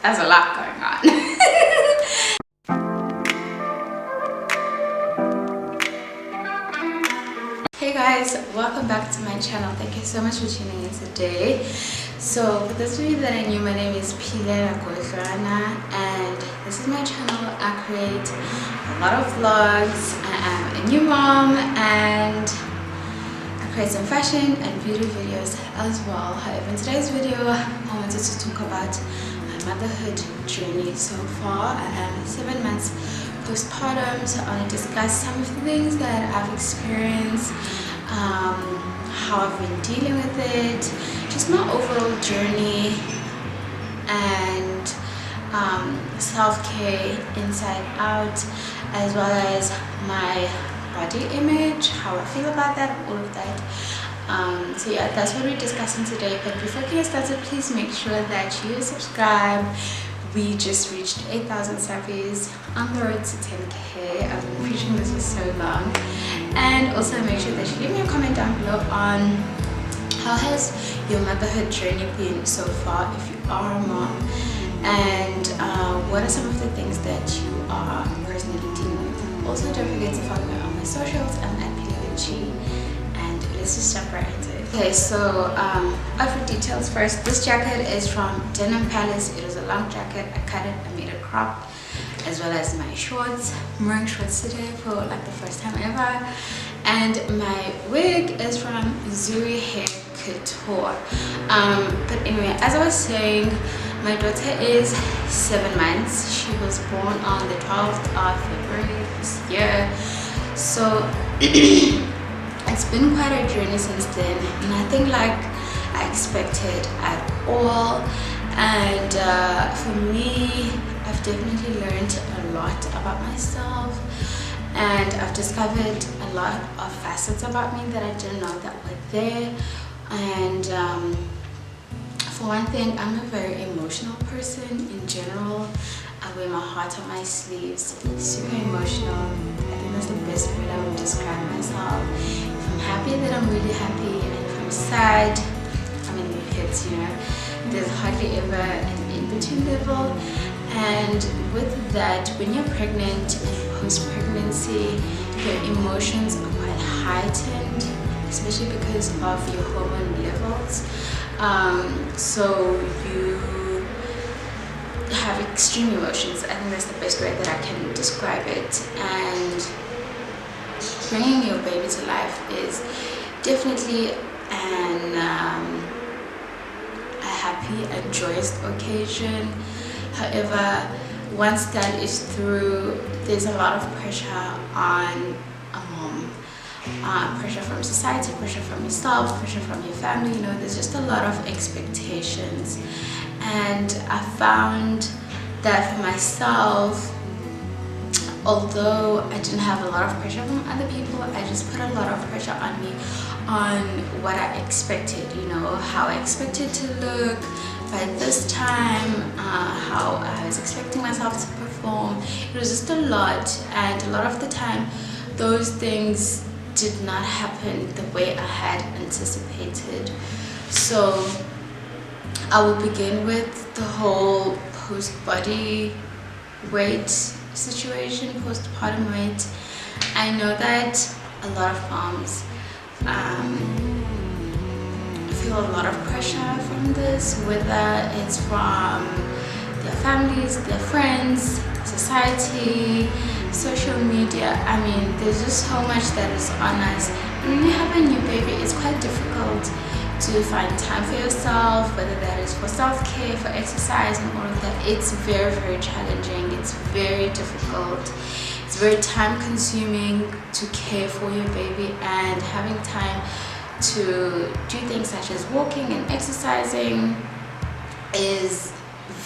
there's a lot going on. Hey guys, welcome back to my channel. Thank you so much for tuning in today. So for those of you that are new, my name is Philela Godlwana and this is my channel. I create a lot of vlogs. I am a new mom and I create some fashion and beauty videos as well. However, in today's video I wanted to talk about my motherhood journey so far. I am 7 months postpartum, so I want to discuss some of the things that I've experienced, how I've been dealing with it, just my overall journey, and self-care inside out, as well as my body image, how I feel about that, all of that. So yeah, that's what we're discussing today. But before we get started, please make sure that you subscribe. We just reached 8,000 subbies on the road to 10k. I've been preaching this for so long. And also make sure that you leave me a comment down below on how has your motherhood journey been so far if you are a mom, and what are some of the things that you are personally dealing with. Also, don't forget to follow me on my socials. I'm at philelag, and let's just jump right into it. Okay, so outfit details first. This jacket is from Denim Palace. It was a long jacket. I cut it, I made it cropped, as well as my shorts. I'm wearing shorts today for like the first time ever. And my wig is from Zuri Hair Couture. But anyway, as I was saying, my daughter is 7 months. She was born on the 12th of February this year. So it's been quite a journey since then, nothing like I expected at all. And for me, I've definitely learned a lot about myself, and I've discovered a lot of facets about me that I didn't know that were there. And for one thing, I'm a very emotional person in general. I wear my heart on my sleeves, super emotional. I think that's the best way I would describe myself. If I'm happy, then I'm really happy, and if I'm sad, I mean, it hits, you know. There's hardly ever an in-between level. And with that, when you're pregnant and post-pregnancy, your emotions are quite heightened, especially because of your hormone levels. So you have extreme emotions. I think that's the best way that I can describe it. And bringing your baby to life is definitely a happy and joyous occasion. However, once that is through, there's a lot of pressure on a mom. Pressure from society, pressure from yourself, pressure from your family. You know, there's just a lot of expectations. And I found that for myself, although I didn't have a lot of pressure from other people, I just put a lot of pressure on me, on what I expected, you know, how I expected to look by this time, how I was expecting myself to perform. It was just a lot, and a lot of the time those things did not happen the way I had anticipated. So I will begin with the whole post-body weight situation, postpartum weight. I know that a lot of moms feel a lot of pressure from this, whether it's from their families, their friends, society, social media. I mean, there's just so much that is on us. When you have a new baby, it's quite difficult to find time for yourself, whether that is for self-care, for exercise, and all of that. It's very, very challenging. It's very difficult. It's very time-consuming to care for your baby, and having time to do things such as walking and exercising is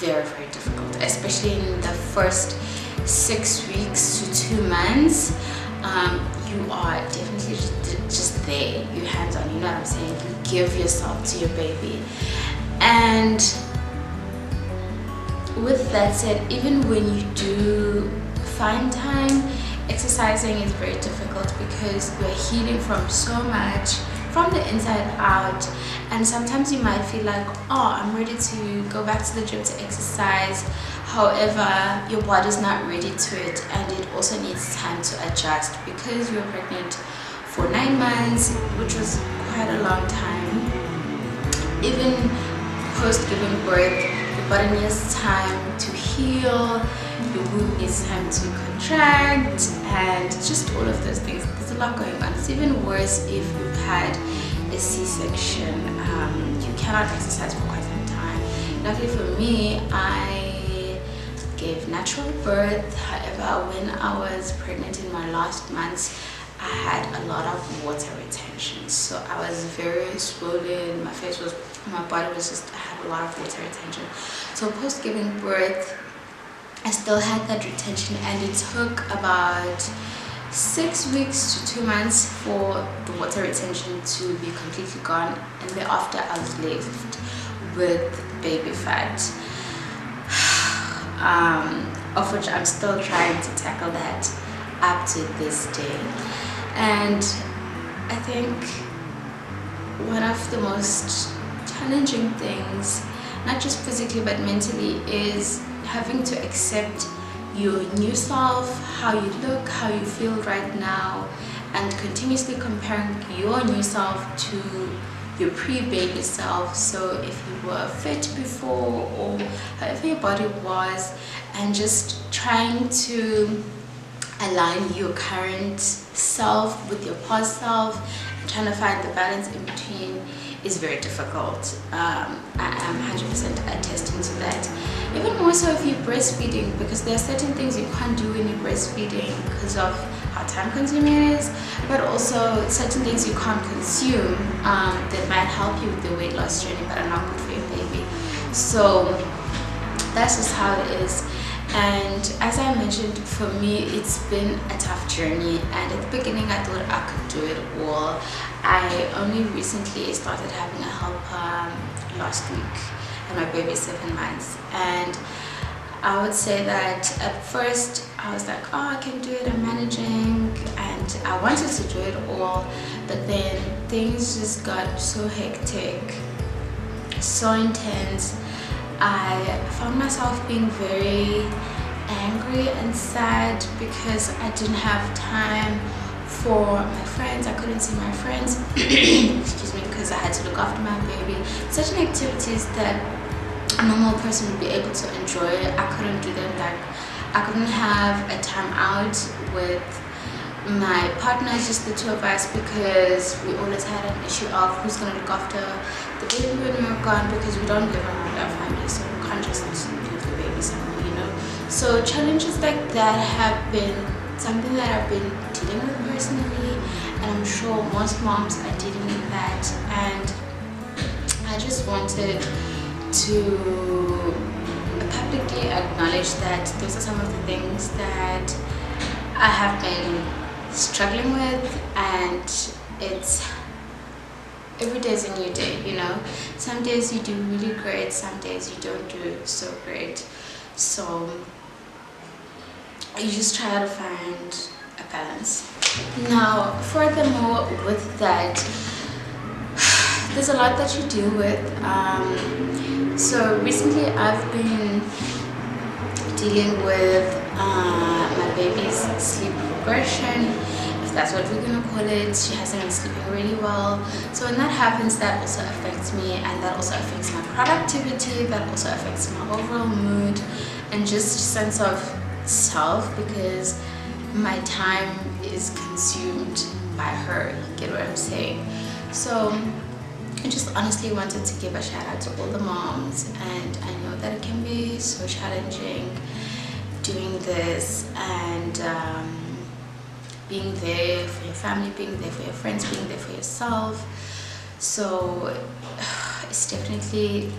very, very difficult, especially in the first 6 weeks to 2 months. You are definitely just there, you hands-on, you know what I'm saying? You give yourself to your baby. And with that said, even when you do find time, exercising is very difficult because you're healing from so much from the inside out. And sometimes you might feel like, oh, I'm ready to go back to the gym to exercise. However, your body's not ready to it, and it also needs time to adjust because you're pregnant for 9 months, which was quite a long time. Even post giving birth, your body needs time to heal, your womb needs time to contract, and just all of those things. There's a lot going on. It's even worse if you've had a C-section. You cannot exercise for quite some time. Luckily for me, I gave natural birth. However, when I was pregnant in my last months, I had a lot of water retention, so I was very swollen. My body was just, I had a lot of water retention. So post giving birth, I still had that retention, and it took about 6 weeks to 2 months for the water retention to be completely gone, and thereafter I was left with baby fat, of which I'm still trying to tackle that up to this day. And I think one of the most challenging things, not just physically but mentally, is having to accept your new self, how you look, how you feel right now, and continuously comparing your new self to your pre-baby self. So if you were fit before, or however your body was, and just trying to align your current self with your past self and trying to find the balance in between is very difficult. I am 100% attesting to that. Even more so if you're breastfeeding, because there are certain things you can't do when you're breastfeeding because of how time consuming it is, but also certain things you can't consume that might help you with the weight loss journey but are not good for your baby. So that's just how it is. And as I mentioned, for me it's been a tough journey, and at the beginning I thought I could do it all. I only recently started having a helper last week, and my baby is 7 months, and I would say that at first I was like, oh, I can do it, I'm managing, and I wanted to do it all, but then things just got so hectic, so intense. I found myself being very angry and sad because I didn't have time for my friends. I couldn't see my friends excuse me, because I had to look after my baby. Certain activities that a normal person would be able to enjoy, I couldn't do them. Like, I couldn't have a time out with my partner, just the two of us, because we always had an issue of who's going to look after the baby when we're gone, because we don't live around our family, so we can't just leave the baby somewhere, you know. So challenges like that have been something that I've been dealing with personally, and I'm sure most moms are dealing with that. And I just wanted to publicly acknowledge that those are some of the things that I have been struggling with, and it's every day is a new day, you know. Some days you do really great, some days you don't do so great, so you just try to find a balance. Now furthermore with that, there's a lot that you deal with. So recently I've been dealing with my baby's sleep progression, if that's what we're gonna call it. She hasn't been sleeping really well, so when that happens, that also affects me, and that also affects my productivity, that also affects my overall mood and just sense of self, because my time is consumed by her, you get what I'm saying? So I just honestly wanted to give a shout out to all the moms, and I know that it can be so challenging doing this, and being there for your family, being there for your friends, being there for yourself. So it's definitely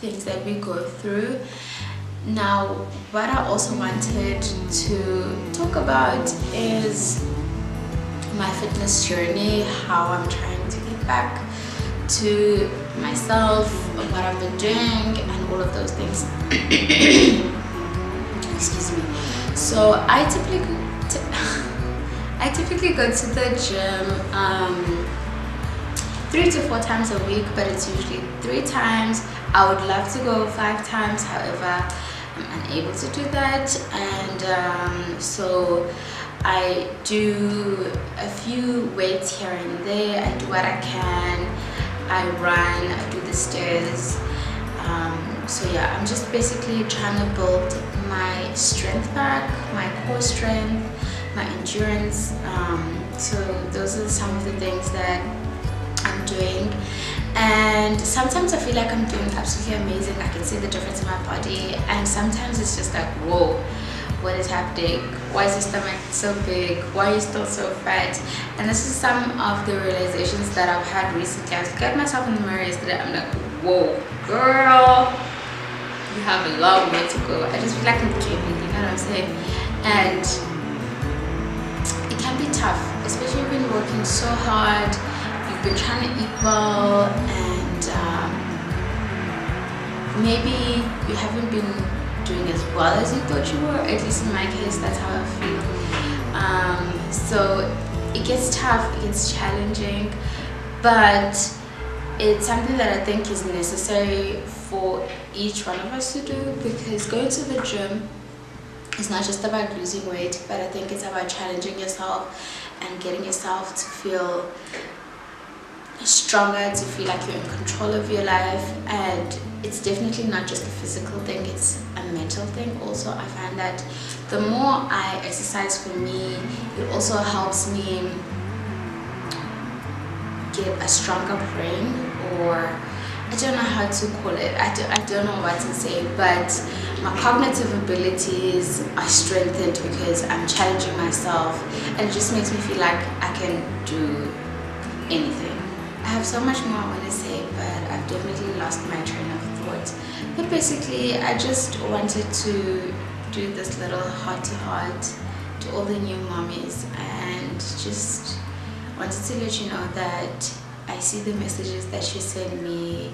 things that we go through. Now what I also wanted to talk about is my fitness journey, how I'm trying to get back to myself, what I've been doing, and all of those things. Excuse me. So I typically go to the gym 3 to 4 times a week, but it's usually 3 times. I would love to go 5 times, however I'm unable to do that. And so I do a few weights here and there. I do what I can. I run, I do the stairs. So yeah, I'm just basically trying to build my strength back, my core strength, my endurance. So those are some of the things that I'm doing, and sometimes I feel like I'm doing absolutely amazing. I can see the difference in my body, and sometimes it's just like, whoa, what is happening? Why is your stomach so big? Why are you still so fat? And this is some of the realizations that I've had recently. I was looking at myself in the mirror yesterday. I'm like, whoa, girl, you have a long way to go. I just feel like I'm gaining, you know what I'm saying? And it can be tough, especially when you've been working so hard, you've been trying to eat well, and maybe you haven't been doing as well as you thought you were. At least in my case, that's how I feel. So it gets tough, it gets challenging, but it's something that I think is necessary for each one of us to do, because going to the gym is not just about losing weight, but I think it's about challenging yourself and getting yourself to feel stronger, to feel like you're in control of your life. And it's definitely not just a physical thing, it's a mental thing also. I find that the more I exercise, for me, it also helps me get a stronger brain, or I don't know how to call it, I don't know what to say, but my cognitive abilities are strengthened because I'm challenging myself, and it just makes me feel like I can do anything. I have so much more I want to say, but I've definitely lost my train of thought. But basically, I just wanted to do this little heart-to-heart to all the new mommies, and just wanted to let you know that I see the messages that you send me.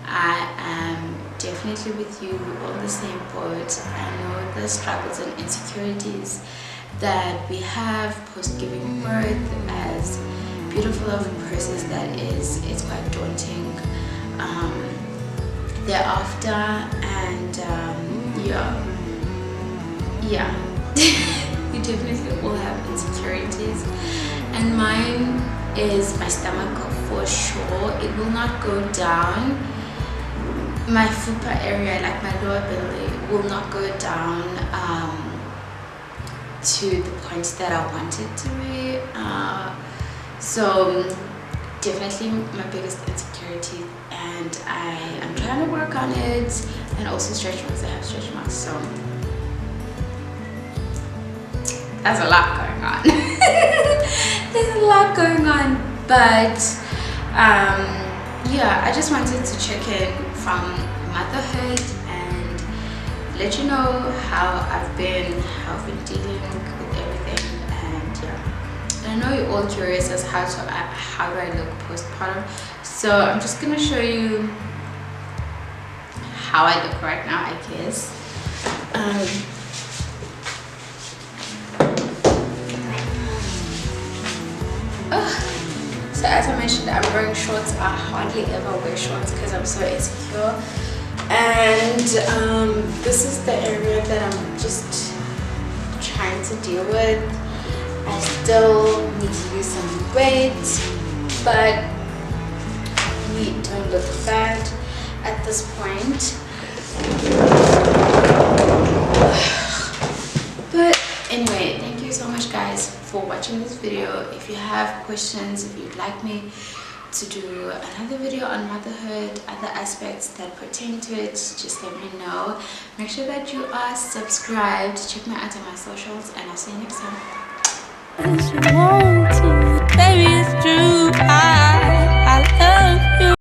I am definitely with you, on the same boat. I know the struggles and insecurities that we have post giving birth, as beautiful of a process that is. It's quite daunting thereafter, and yeah we definitely all have insecurities, and mine is my stomach for sure. It will not go down. My fupa area, like my lower belly, will not go down to the point that I want it to be. So definitely my biggest insecurity, and I am trying to work on it. And also stretch marks, I have stretch marks, so there's a lot going on. There's a lot going on, but yeah, I just wanted to check in from motherhood and let you know how I've been dealing with everything. And yeah, I know you're all curious as how do I look postpartum, so I'm just gonna show you how I look right now, I guess. So as I mentioned, I'm wearing shorts. I hardly ever wear shorts because I'm so insecure, and this is the area that I'm just trying to deal with. I still need to lose some weight, but we don't look bad at this point. But anyway, thank you so much guys for watching this video. If you have questions, if you'd like me to do another video on motherhood, other aspects that pertain to it, just let me know. Make sure that you are subscribed. Check me out on my socials, and I'll see you next time.